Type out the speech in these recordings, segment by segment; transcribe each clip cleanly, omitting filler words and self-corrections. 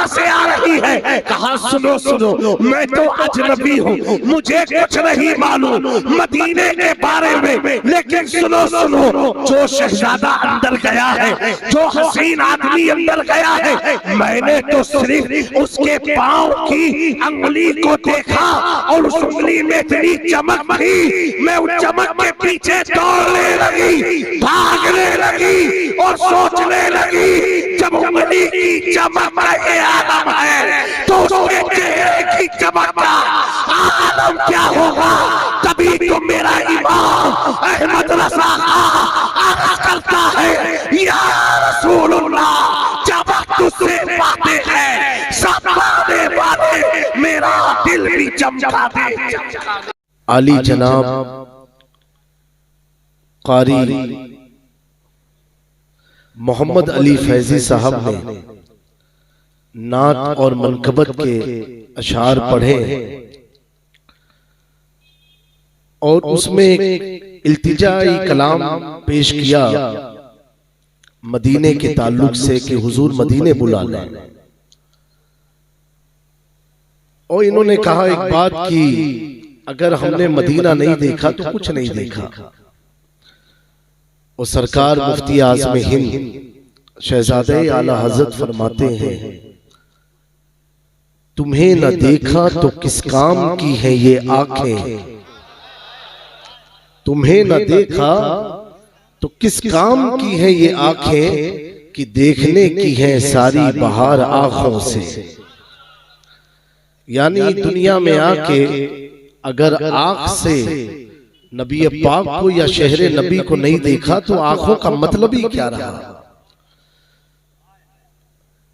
कहां से आ रही है? कहा सुनो सुनो, मैं तो अजनबी हूँ, मुझे कुछ नहीं मालूम मदीने के बारे में, लेकिन सुनो सुनो, जो शहजादा अंदर गया है, जो हसीन आदमी अंदर गया है, मैंने तो सिर्फ उसके पांव की अंगुली को देखा और उस उंगली में इतनी चमक थी, मैं उस चमक के पीछे दौड़ने लगी, भागने लगी और सोचने लगी, जब उंगली की चमक का ये आलम है तो उसके चेहरे की चमक का आलम क्या होगा? तभी तो मेरा इमाम अहमद रज़ा अर्ज़ करता है, या रसूलुल्लाह, जब तुझसे बातें हैं सताने वाले मेरा दिल भी चमका दे। आली जनाब कारी मोहम्मद अली फैजी साहब ने नात और मनकबत के अशार पढ़े और उसमें एक इल्तिजाई कलाम पेश किया मदीने के ताल्लुक से कि हुजूर मदीने बुला लें। और इन्होंने कहा एक बात कि अगर हमने मदीना नहीं देखा तो कुछ नहीं देखा। और सरकार मुफ्ती आज़म हिंद शहजादे आला हजरत फरमाते हैं, तुम्हें न देखा तो किस काम की है ये आंखें, तुम्हें न देखा तो किस काम की है ये आंखें, कि देखने की है सारी बहार आंखों से। यानी दुनिया में आके अगर आंख से नबी पाक को या शहरे नबी को नहीं देखा तो आंखों का मतलब ही क्या रहा?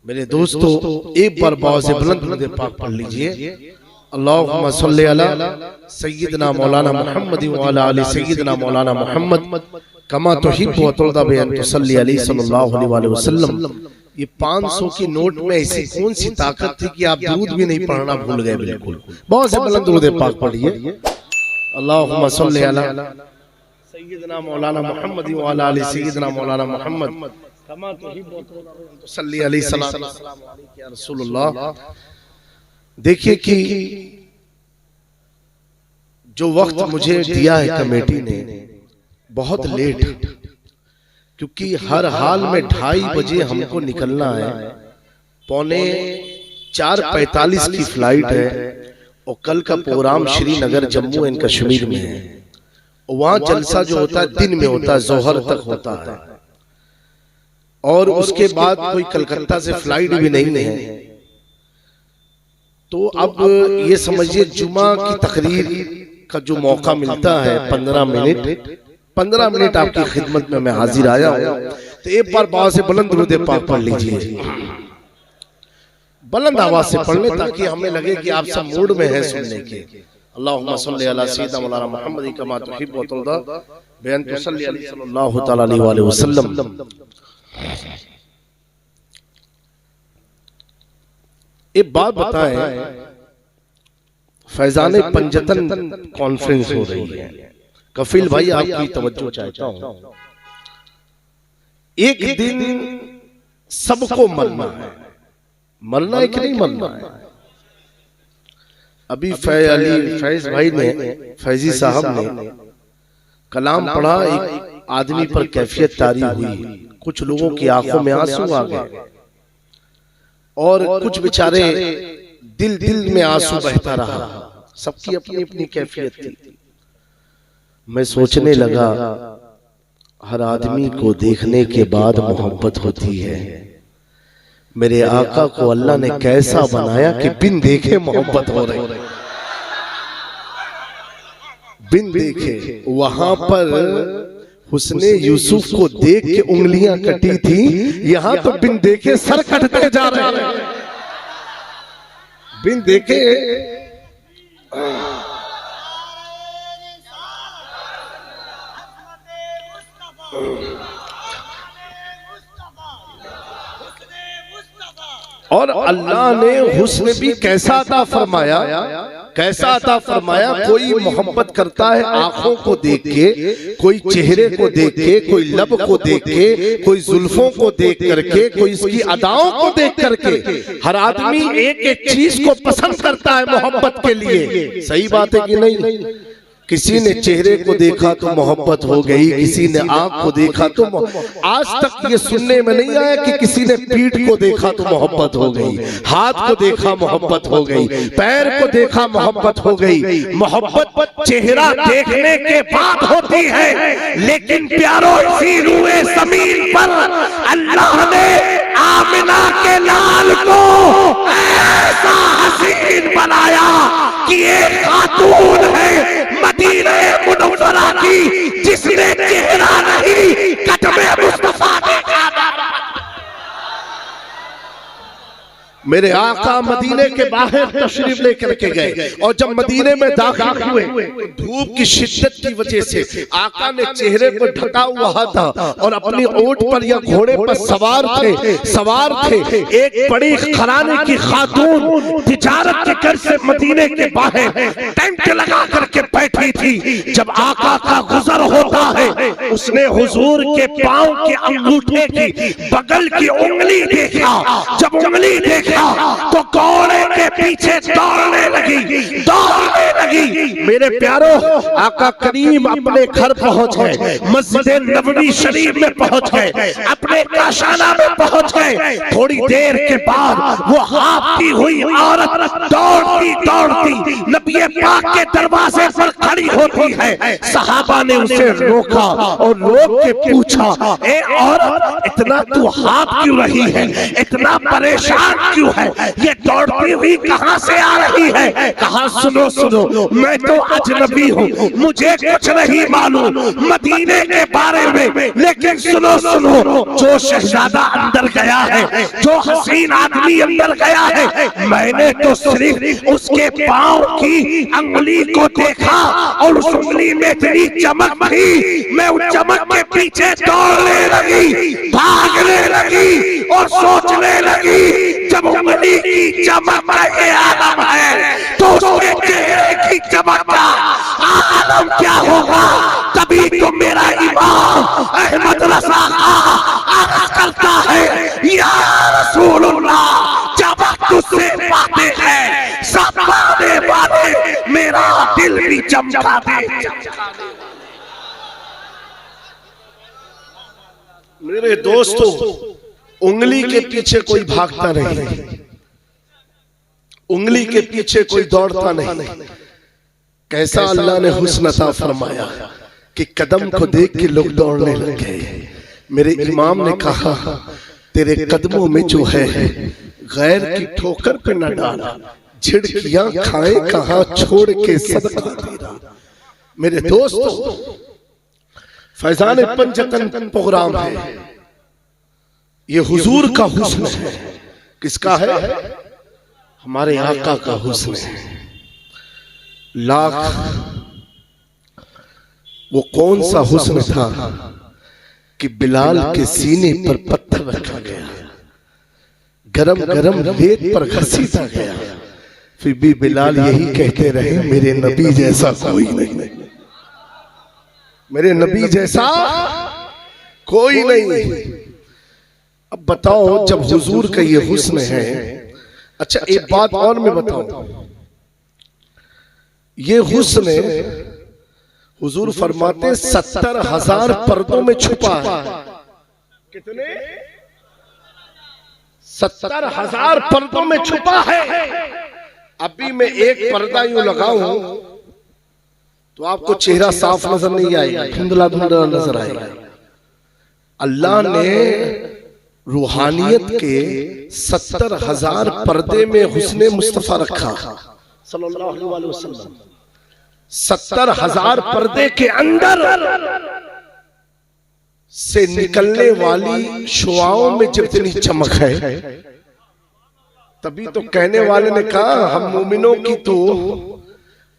मेरे दोस्तों, एक बार बाज़ बुलंद दुरूद पाक पढ़ लीजिए। अल्लाहुम्मा सल्ली अला सय्यिदना मौलाना मुहम्मद व अला आलि सय्यिदना मौलाना मुहम्मद कमा तुहिब्बु व तुरदा बि अन तुसल्ली अलैहि सल्लल्लाहु अलैहि वसल्लम। ये 500 की नोट में ऐसी कौन सी ताकत थी कि आप दुरूद भी नहीं पढ़ना भूल गए? बिल्कुल। बाज़ बुलंद दुरूद पाक पढ़िए। अल्लाहुम्मा सल्ली अला सय्यिदना मौलाना मुहम्मद व अला आलि सय्यिदना मौलाना मुहम्मद कमा तुहिब्बु व तुसल्ली अलैहि सल्लल्लाहु या रसूलुल्लाह। देखिए कि जो वक्त मुझे दिया है कमेटी ने, बहुत लेट, क्योंकि हर हाल में 2:30 बजे हमको निकलना है, 3:45 की फ्लाइट है और कल का प्रोग्राम श्रीनगर जम्मू एंड कश्मीर में है। और वहां जलसा जो होता है दिन में होता है, जोहर तक होता है, और उसके बाद कोई कलकत्ता से फ्लाइट भी नहीं है। तो अब ये समझिए जुमा की तकरीर का जो मौका मिलता है 15 मिनट आपकी खिदमत में मैं हाजिर आया हूं। तो एक बार बाज़ से बुलंद दुरूद पाक पढ़ लीजिए, बुलंद आवाज से पढ़ लें ताकि हमें लगे कि आप सब मूड में हैं सुनने के। अल्लाहुम्मा सल्ली अला सय्यिदना मौलाना मुहम्मद कमा तुहिब्बु व तुरदा बि अन तुसल्ली अलैहि सल्लल्लाहु तआला अलैहि वसल्लम। एक बात बताएं, फैजान पंजतन कॉन्फ्रेंस हो रही है। कफील भाई आपकी तवज्जो चाहता हूं। एक दिन सबको मरना है, मरना है कि नहीं मरना है? अभी फैज भाई ने, फैजी साहब ने कलाम पढ़ा, एक आदमी पर कैफियत तारी हुई, कुछ लोगों की आंखों में आंसू आ गए और कुछ बेचारे दिल में आंसू बहता रहा। सबकी अपनी अपनी कैफियत थी। मैं सोचने लगा, हर आदमी को देखने के बाद मोहब्बत होती है। मेरे आका को अल्लाह ने कैसा बनाया कि बिन देखे मोहब्बत हो रही, बिन देखे। वहां पर हुस्ने यूसुफ को देख के उंगलियां कटी थी, यहां तो बिन देखे सर कटते जा रहे हैं। बिन देखे और अल्लाह ने हुस्न भी कैसा अता फरमाया कैसा अता फरमाया, कोई मोहब्बत करता है आंखों को देख के, कोई चेहरे को देख के, कोई लब को देख के, कोई जुल्फों को देख करके, कोई इसकी अदाओं को देख करके। हर आदमी एक एक चीज को पसंद करता है मोहब्बत के लिए। सही बात है कि नहीं? किसी ने चेहरे को देखा तो मोहब्बत हो गई, किसी ने आंख को देखा तो आज तक ये सुनने में नहीं आया कि किसी ने पीठ को देखा तो मोहब्बत हो गई, हाथ को देखा मोहब्बत हो गई, पैर को देखा मोहब्बत हो गई। मोहब्बत चेहरा देखने के बाद होती है, लेकिन प्यारो इसी रूए ज़मीन पर अल्लाह ने आमिना के लाल को ऐसा हसीन बनाया कि एक खातून है मदीने मुनव्वरा की, जिसने चेहरा नहीं कदमे मुस्तफा देखा। मेरे आका मदीने के बाहर तशरीफ लेकर के गए और जब मदीने में दाखिल हुए, धूप की शिद्दत की वजह से आका ने चेहरे को ढका हुआ था और अपनी ऊंट पर या घोड़े पर सवार थे। एक बड़ी घराने की खातून तिजारत के घर से मदीने के बाहर टेंट लगा करके बैठी थी। जब आका का गुजर होता है, उसने हुजूर के पांव के अंगूठे की बगल की उंगली देखा। जब उंगली देखा तो घोड़े के पीछे दौड़ने लगी। मेरे प्यारो, आका करीम अपने घर पहुंच गए, मस्जिद नबवी शरीफ में पहुंच गए, अपने काशाना में पहुंच गए। थोड़ी देर के बाद वो हाफती हुई औरत दौड़ती नबी पाक के दरवाजे पर खड़ी होती है। सहाबा ने उसे रोका और रोक के पूछा, ए औरत, इतना तू हाफ क्यों रही है, इतना परेशान क्यों है, ये दौड़ती हुई कहां से आ रही है? कहा, सुनो, मैं तो अजनबी हूँ, मुझे कुछ नहीं मालूम मदीने के बारे में, लेकिन सुनो, जो शहजादा अंदर गया है, जो हसीन आदमी अंदर गया है, मैंने तो सिर्फ उसके पांव की अंगुली को देखा और उस उंगली में इतनी चमक थी, मैं उस चमक के पीछे दौड़ने लगी, भागने लगी और सोचने लगी, जब उंगली की चमक का ये आलम है तो उसके चेहरे की चमक का आलम क्या होगा? तभी तो मेरा इमाम अहमद रज़ा अर्ज़ करता है, या रसूलुल्लाह, जब तुझसे बातें हैं सब बातें बातें मेरा दिल भी चमका दे। मेरे दोस्तों, उंगली के पीछे कोई भागता नहीं, उंगली के पीछे कोई दौड़ता नहीं। कैसा अल्लाह ने हुस्न अता फरमाया कि कदम को देख के लोग दौड़ने लगे। मेरे इमाम ने कहा, तेरे कदमों में जो है गैर की ठोकर पे न डाल, झिड़कियां खाए कहां छोड़ के सदका तेरा। मेरे दोस्तों, फैजान पंजतन प्रोग्राम है, ये हुजूर का हुस्न है। किसका है? हमारे आका का हुस्न है। लाख वो कौन सा हुस्न था कि बिलाल के सीने पर पत्थर रखा गया, गरम गरम रेत पर घसीटा गया, फिर भी बिलाल यही कहते रहे, मेरे नबी जैसा कोई नहीं, मेरे नबी जैसा कोई नहीं। अब बताओ, जब हुजूर का ये हुस्न है, अच्छा एक बात और मैं बताऊं, ये हुस्न हुजूर फरमाते 70,000 पर्दों में छुपा है। कितने? 70,000 पर्दों में छुपा है। अभी मैं एक पर्दा यूं लगाऊं तो आपको चेहरा साफ नजर नहीं आएगा, धुंधला धुंधला नजर आएगा। अल्लाह ने रूहानियत के 70,000 पर्दे में हुस्ने मुस्तफा रखा सल्लल्लाहु अलैहि वसल्लम। 70,000 पर्दे के अंदर से निकलने वाली शुआओं में जितनी चमक है, तभी तो कहने वाले ने कहा, हम मोमिनों की तो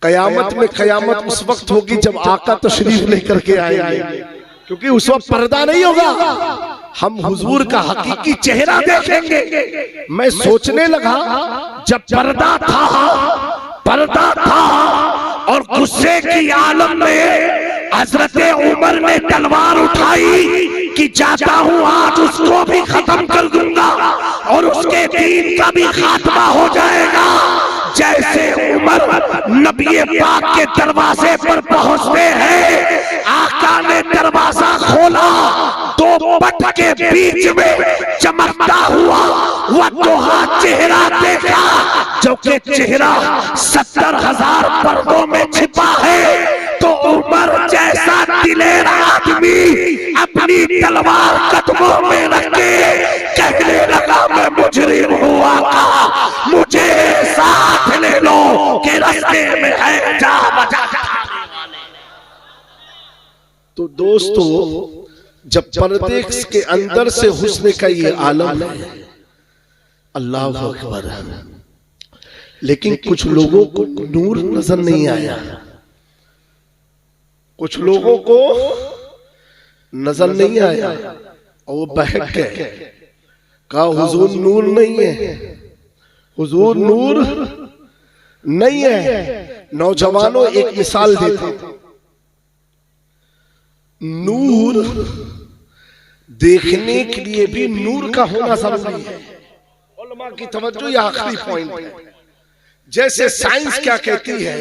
कयामत में कयामत उस वक्त होगी जब आका तशरीफ लेकर के आएंगे, क्योंकि उस वक्त पर्दा नहीं होगा, हम हुजूर का हकीकी चेहरा देखेंगे। मैं सोचने लगा, जब पर्दा था गुस्से की आलम में हजरत उमर ने तलवार उठाई कि जाता हूं आज उसको भी खत्म कर दूंगा और उसके दीन का भी खात्मा हो जाएगा। जैसे उमर नबी पाक के दरवाजे पर पहुंचते हैं, आका ने दरवाजा खोला, दो पट के बीच में चमकता हुआ वह दोहा चेहरा देखा, जो कि चेहरा 70,000 पर्दों में छिपा है। तो उमर जैसा दिलेर आदमी अपनी तलवार कदमों में रख के कहने लगा, मैं मुजरिम हुआ था, मुझे साथ ले लो कि रास्ते में है जा बजा। तो दोस्तों, जब पर्दे के अंदर से हुस्न का ये आलम है, अल्लाह अकबर, लेकिन कुछ लोगों को नूर नजर नहीं आया, कुछ लोगों को नजर नहीं आया और वो बहक गए, कहा हुजूर नूर नहीं है, हुजूर नूर नहीं है। नौजवानों एक मिसाल देते, नूर देखने के लिए भी नूर का होना जरूरी है। उलमा की तवज्जो ये आखिरी पॉइंट है। जैसे साइंस क्या कहती है,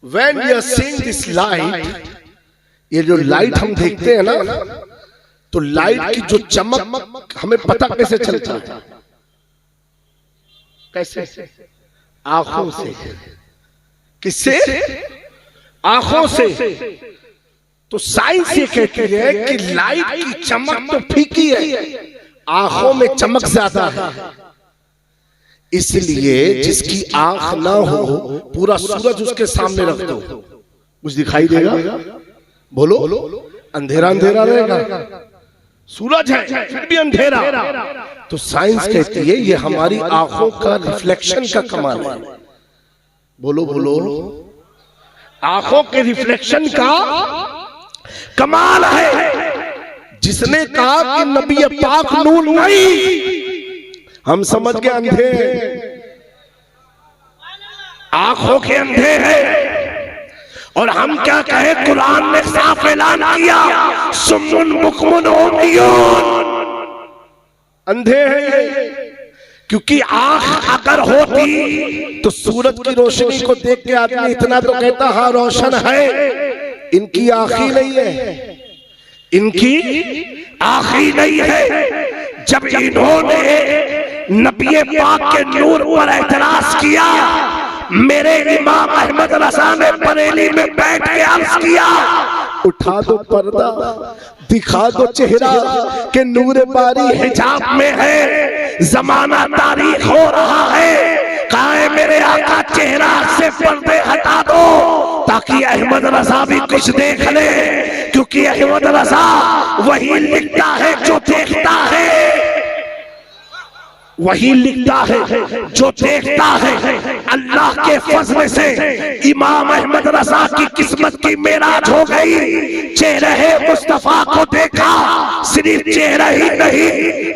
When we are seeing this light, ये जो लाइट हम देखते हैं ना, तो लाइट की जो चमक हमें पता कैसे चलता है? कैसे? आंखों से। किससे? आंखों से। तो साइंस ये कहती है कि लाइट की चमक तो फीकी है, आंखों में चमक ज्यादा है। इसलिए जिसकी आंख ना हो, पूरा सूरज उसके सामने रख दो, कुछ दिखाई देगा? बोलो, अंधेरा अंधेरा रहेगा। सूरज है फिर भी अंधेरा। तो साइंस कहती है ये हमारी आंखों का रिफ्लेक्शन का कमाल है। बोलो बोलो, आंखों के रिफ्लेक्शन का कमाल है। जिसने कहा कि नबी पाक नूर नहीं, हम समझ के अंधे हैं, आंखों के अंधे हैं। और हम क्या कहें, कुरान ने साफ ऐलान किया, सुम्मुन बुकमुन उम्युन, अंधे हैं। क्योंकि आंख अगर होती तो सूरज की रोशनी को देख के आदमी इतना तो कहता हाँ रोशन है। इनकी आंख ही नहीं है, इनकी आंख ही नहीं है। जब इन्होंने नबी पाक के नूर पर एतराज किया, मेरे इमाम अहमद रजा ने बरेली में बैठ के अर्ज किया, उठा दो पर्दा, दिखा दो चेहरा के नूर बारी हिजाब में है, जमाना तारीख हो रहा है। कहा है मेरे आका चेहरा से पर्दे हटा दो ताकि अहमद रजा भी कुछ देख ले, क्योंकि अहमद रजा वही लिखता है जो देखता है, वही लिखता है जो देखता है। अल्लाह के फजल से इमाम अहमद रजा की किस्मत की मेराज हो गई। चेहरे मुस्तफा को देखा, सिर्फ चेहरा ही नहीं,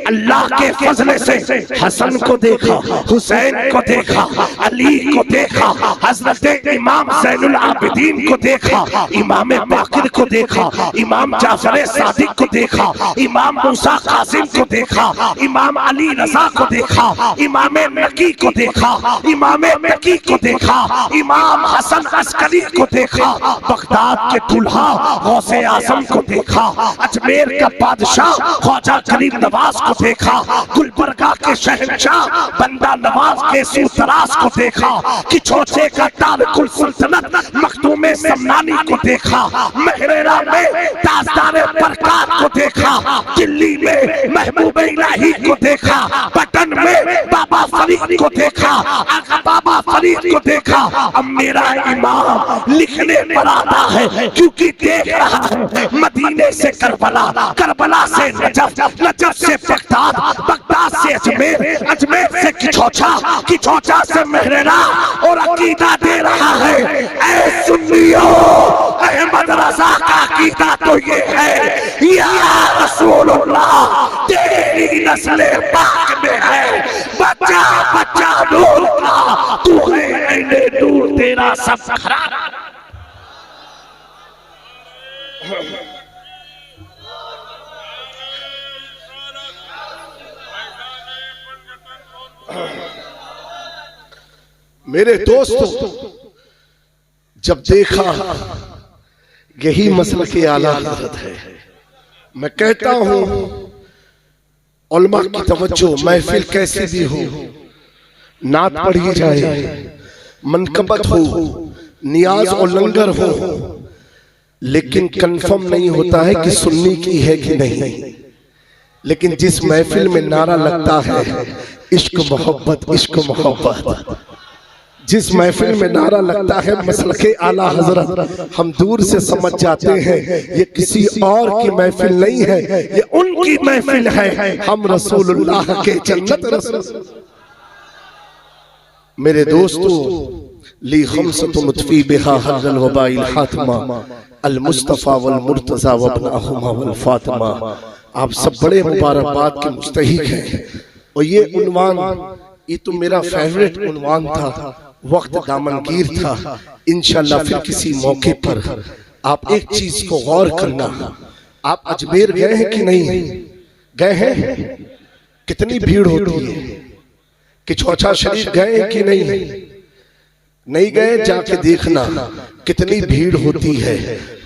अल्लाह के फजल से हसन को देखा, हुसैन को देखा, अली को देखा, हजरत इमाम ज़ैनुल आबिदीन को देखा, इमाम बाकिर को देखा, इमाम जाफर सादिक को देखा, इमाम मूसा कासिम को देखा, इमाम अली रजा को देखा, इमाम नकी को देखा, इमाम नकी को देखा, इमाम हसन अस्करी को देखा, बगदाद के दुल्हा गौसे आजम को देखा, अजमेर का बादशाह ख्वाजा गरीब नवाज को देखा, गुलबर्गा के शहंशाह बंदा नवाज के सूतराज को देखा, किछोचे का तारिकुल सुल्तानत मखदूम समनानी को देखा, महरेरा में ताजदार बरकात को देखा, दिल्ली में महबूब इलाही को देखा, पटन में बाबा फरीद को देखा, आका बाबा फरीद को देखा। अब मेरा इमाम लिखने पर आता है क्योंकि देख रहा है मदीने से करबला, करबला से नजफ, नजफ से बगदाद, बगदाद से अजमेर, अजमेर से किछोचा, किछोचा से महरेरा, और अकीदा दे रहा है ऐ सुन्नियों, अहमद रजा का अकीदा तो ये है या रसूलुल्लाह तेरी नस्ल पाक में है, बच्चा बच्चा नूर का, तू है ऐने नूर, तेरा सब खरा। मेरे दोस्तों, जब देखा यही मसल के आला हजरत है, मैं कहता हूं उलमा की तवज्जो, महफिल कैसी भी हो, नात पढ़ी जाए, मनकबत हो, नियाज और लंगर हो, लेकिन कंफर्म नहीं होता है कि सुन्नी की है कि नहीं। लेकिन जिस महफिल में नारा लगता है इश्क मोहब्बत, इश्क मोहब्बत, जिस महफिल में नारा लगता है मसलके आला हजरत, हम दूर से समझ जाते हैं ये किसी और की महफिल नहीं है, ये उनकी महफिल है। हम रसूलुल्लाह के जन्नत रसूल। मेरे दोस्तों, ली खमसतुन मुतफी बिहा हर्रल वबाइल हातिमा अल मुस्तफा वल मुर्तजा वब्नहुमा वल फातिमा। आप सब बड़े मुबारकबाद के मुस्तहिक हैं। और ये उन्वान, ये तो मेरा फेवरेट उन्वान था, वक्त दामनगीर था। इंशाल्लाह फिर किसी मौके पर आप एक चीज को गौर करना, आप अजमेर गए हैं कि नहीं गए हैं? कितनी भीड़ होती है कि चौथा शरीफ गए हैं कि नहीं गए? जाके देखना कितनी भीड़ होती है।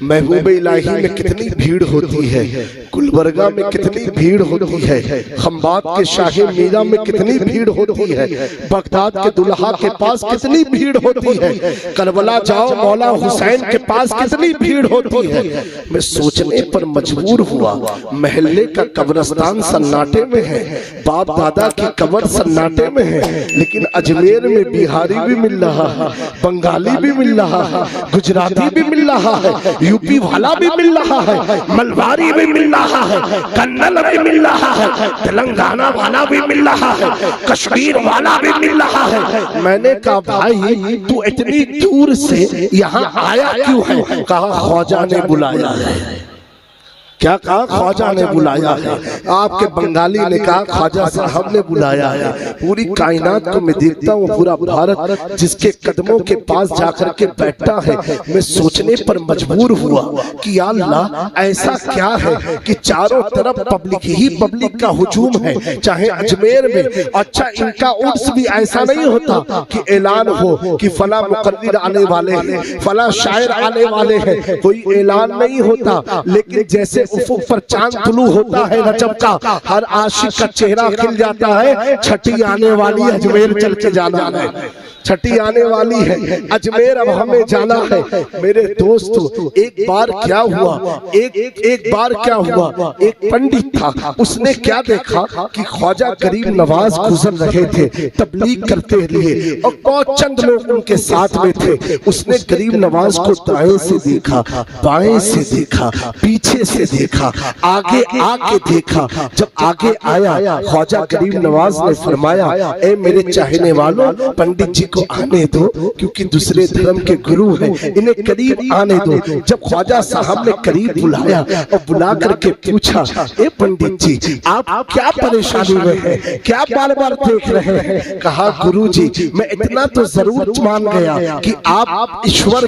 महबूब इलाही में कितनी भीड़ होती है, गुलबर्गा में कितनी भीड़ होती है, खंबात के शाही मीरा में कितनी भीड़ होती है, बगदाद के दुल्हा के पास कितनी भीड़ होती है, करबला जाओ मौला हुसैन के पास कितनी भीड़ होती है। मैं सोचने पर मजबूर हुआ, महल्ले का कब्रिस्तान सन्नाटे में है, बाप दादा की कब्र सन्नाटे में है, लेकिन अजमेर में बिहारी भी मिल रहा है, बंगाली भी मिल रहा है, गुजराती भी मिल रहा है, यूपी वाला भी मिल रहा है, मलबारी भी मिल रहा है, कन्नड़ भी मिल रहा है, तेलंगाना वाला भी मिल रहा है, कश्मीर वाला भी मिल रहा है। मैंने कहा भाई तू इतनी दूर से यहाँ आया क्यों है? कहा ख्वाजा ने बुलाया है। क्या कहा? ख्वाजा ने बुलाया है। आपके बंगाली ने कहा ख्वाजा साहब ने बुलाया है। पूरी कायनात को मैं देखता हूँ, पूरा भारत जिसके कदमों के पास जाकर के बैठता है, मैं सोचने पर मजबूर हुआ कि या अल्लाह ऐसा क्या है कि चारों तरफ पब्लिक ही पब्लिक का हुजूम है। चाहे अजमेर में, अच्छा इनका उर्स भी ऐसा नहीं होता कि ऐलान हो कि फला मुकर्रिर आने वाले हैं, फला शायर आने वाले हैं, कोई ऐलान नहीं होता। लेकिन जैसे उफुक पर चांद तुलू होता है रजब का, हर आशिक का चेहरा खिल जाता है। छठी आने वाली है, अजमेर चल के जाना है, छठी आने वाली है, अजमेर अब हमें जाना है। मेरे दोस्तों, एक बार क्या हुआ, एक बार क्या हुआ, एक पंडित था, उसने क्या देखा कि ख्वाजा गरीब नवाज गुजर रहे थे तबलीग करते लिए, और बहुत चंद लोग उनके साथ में थे। उसने गरीब नवाज को दाएं से देखा, बाएं से देखा, पीछे से देखा, आगे आके देखा। जब आगे आया, ख्वाजा गरीब नवाज ने फरमाया, ए मेरे चाहने वालों, पंडित जी को आने दो, क्योंकि दूसरे धर्म के गुरु हैं, इन्हें करीब आने दो। जब ख्वाजा साहब ने करीब बुलाया और बुला करके पूछा, ए पंडित जी आप क्या परेशानी में हैं, क्या बार बार देख रहे हैं? कहा गुरुजी मैं इतना तो जरूर मान गया कि आप ईश्वर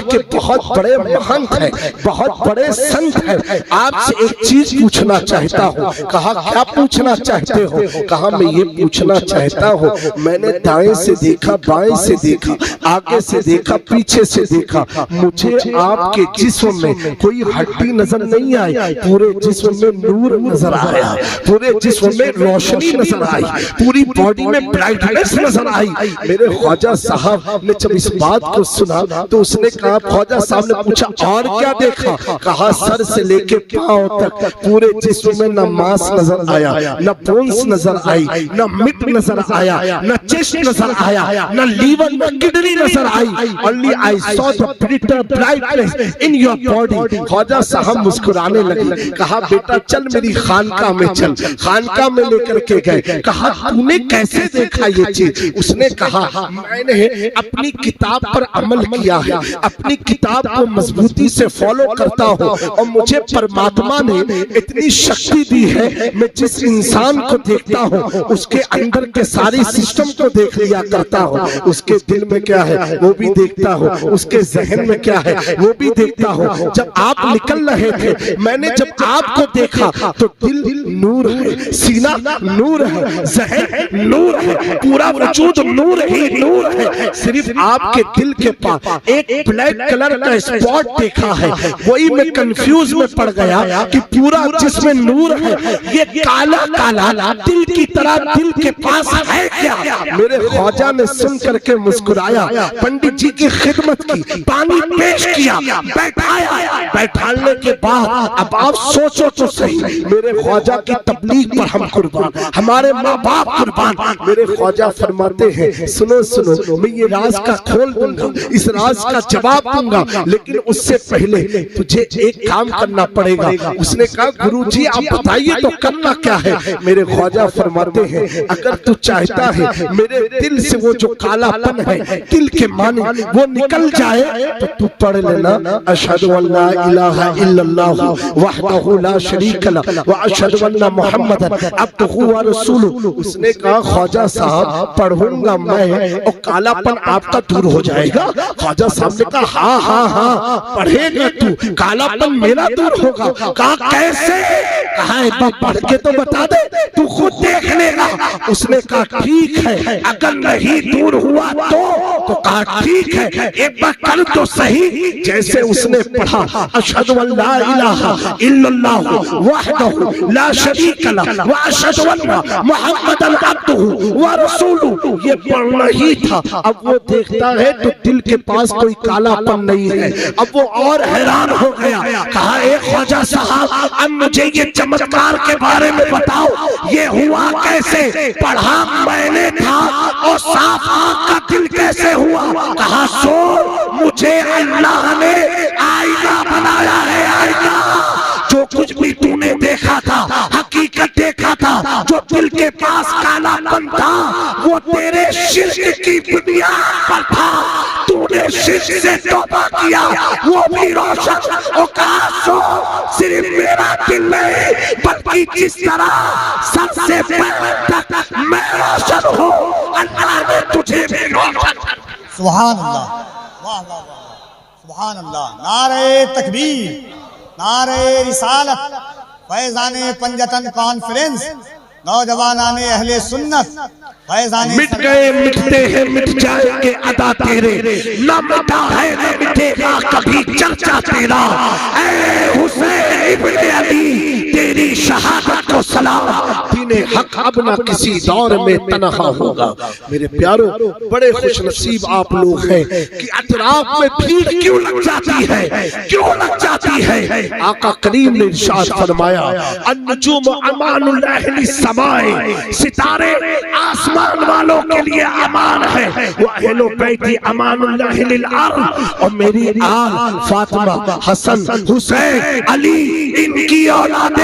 के बहुत बड़े महंत हैं, बहुत बड़े संत हैं। आपसे एक चीज पूछना चाहता हूँ। कहा क्या पूछना चाहते हो? कहा मैं ये पूछना चाहता हूँ, मैंने दाएं से देखा, बाएं से देखा, आगे से देखा, पीछे से देखा, मुझे आपके जिस्म में कोई हड्डी नजर नहीं आई, पूरे जिस्म में नूर नजर आया, पूरे जिस्म में रोशनी नजर आई, पूरी बॉडी में ब्राइटनेस नजर आई। मेरे ख्वाजा साहब ने जब इस बात को सुना तो उसने कहा, ख्वाजा साहब ने पूछा और क्या देखा? कहा सर से लेके पांव तक पूरे जिस्म में न मांस नजर आया, न बोन्स नजर आई, न मिट नजर आया, न चेस्ट नजर आया, न लीवर न किडनी नजर आई, only I saw the bitter brightness in your body. Khwaja Sahab मुस्कुराने लगे, कहा बेटा चल मेरी खानका में चल। खानका में लेकर के गए, कहा तूने कैसे देखा ये चीज? उसने कहा मैंने अपनी किताब पर अमल किया है, अपनी किताब को मजबूती से फॉलो करता हूँ और मुझे परमात्मा ने इतनी शक्ति दी है, मैं जिस इंसान को देखता हूँ उसके अंदर के सारे सिस्टम को देख लिया करता हूँ, उसके दिल में क्या है वो भी देखता हूँ, उसके जहन में क्या है वो भी देखता हूँ। जब आप निकल रहे थे मैंने जब आपको देखा तो दिल नूर है, सीना नूर है, जहन नूर है, पूरा वजूद नूर ही नूर है। सिर्फ आपके दिल के पास एक ब्लैक कलर का स्पॉट देखा है, वही मैं कंफ्यूज में पड़ गया कि पूरा जिसमें नूर है ये काला काला दिल की तरह दिल के पास है क्या? मेरे ख्वाजा ने सुन करके मुस्कुराया, पंडित जी की खिदमत की, पानी पेश किया, बैठाया। बैठाने के बाद अब आप सोचो तो सही, मेरे ख्वाजा की तबलीग पर हम कुर्बान, हमारे माँ बाप कुर्बान। मेरे ख्वाजा फरमाते हैं सुनो सुनो, मैं ये राज का खोल दूंगा, इस राज का जवाब दूंगा, लेकिन उससे पहले तुझे एक काम करना पड़ेगा। उसने कहा गुरुजी आप बताइए तो करना क्या है? मेरे ख्वाजा फरमाते हैं अगर तू चाहता है मेरे दिल से वो जो कालापन है दिल के मानी वो निकल जाए तो तू पढ़ लेना अशहदु अल्ला इलाहा इल्लल्लाह वहदहु ला शरीक लह व अशहदु अन्ना मुहम्मदन अब्दुहु व रसूलुहु। उसने कहा ख्वाजा साहब पढ़ूंगा मैं और कालापन आपका दूर हो जाएगा। ख्वाजा साहब ने कहा हाँ हाँ हाँ पढ़ेगा तू, कालापन मेरा दूर होगा। कहा कैसे? कहा एक बार पढ़ के तो बता दे, तू खुद देख लेगा। उसने कहा ठीक है, अगर नहीं दूर हुआ तो कहा ठीक है एक बार कर तो सही। जैसे उसने पढ़ा अशहदु अल्ला इलाहा इल्लल्लाह वहदहु ला शरीक लह व अशहदु अन्ना मुहम्मदन अब्दुहु व रसूलुहु, ये पढ़ना ही था। अब वो देखता है तो दिल के पास कोई कालापन नहीं है। अब वो और हैरान हो गया, कहा ए ख्वाजा साहब अब मुझे ये चमत्कार के बारे में बताओ, ये हुआ कैसे? पढ़ा मैंने था और साफ आंख का दिल कैसे हुआ? कहा सो मुझे अल्लाह ने आईना बनाया है, आईना। जो कुछ भी तूने देखा था हकीकत देखा था, जो दिल के पास कालापन था वो तेरे शिर्क की बुनियाद पर था। तूने शिर्क से तौबा किया वो भी रोशन। और कहा सो सिर्फ मेरा दिल नहीं बल्कि जिस तरह सबसे पहले तक मैं रोशन हूँ अल्लाह ने तुझे भी रोशन। सुभान अल्लाह, वाह वाह वाह, सुभान अल्लाह। नारे तकबीर, नारे रिसालत, फैजाने पंजतन कॉन्फ्रेंस, नौजवानाने अहले सुन्नत, फैजाने मिट गए मिटते हैं मिट जाएंगे अदा तेरे, न मिटा है न मिटेगा कभी चर्चा तेरा। ऐ हुसैन इब्ने अली तेरी शहादत को सलाम, दीने हक अब न किसी दौर में तनहा होगा। मेरे प्यारों बड़े खुशनसीब आप लोग हैं कि अतराफ में भीड़ क्यों लग जाती है, क्यों लग जाती है? आका करीम ने इरशाद फरमाया अन्नुजुम अमानुल्लाहि लिस्समाए, सितारे आसमान वालों के लिए अमान है, व अहलो बैती अमानुल्लाहि लिल अर्द, और मेरी आल फातिमा हसन हुसैन अली इनकी औलादे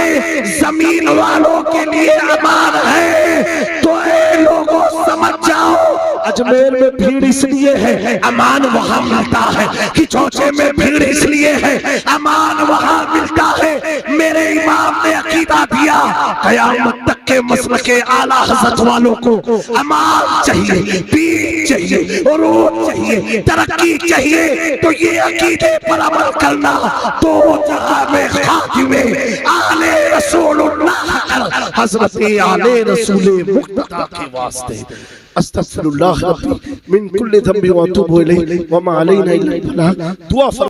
जमीन वालों के लिए अमान है। तो ऐ लोगों समझ जाओ अजमेर में भीड़ इसलिए है अमान वहां मिलता है, कि चौचे में भीड़ इसलिए है अमान वहां मिलता है। मेरे इमाम ने अकीदा दिया कयामत तक के मसल के आला हजरत वालों को अमान चाहिए, दीन चाहिए, उरूज चाहिए, तरक्की चाहिए। तो ये अकीदे पर अमल करना तो जगह में खातिमे आले रसूलुल्लाह हजरत आले रसूल मुक्तदा के वास्ते। अस्तगफिरुल्लाह रब्बी मिन कुल्ली ज़ंबि व अतूबु इलैहि व मा अलैना इल्ला अल बलाग। दुआ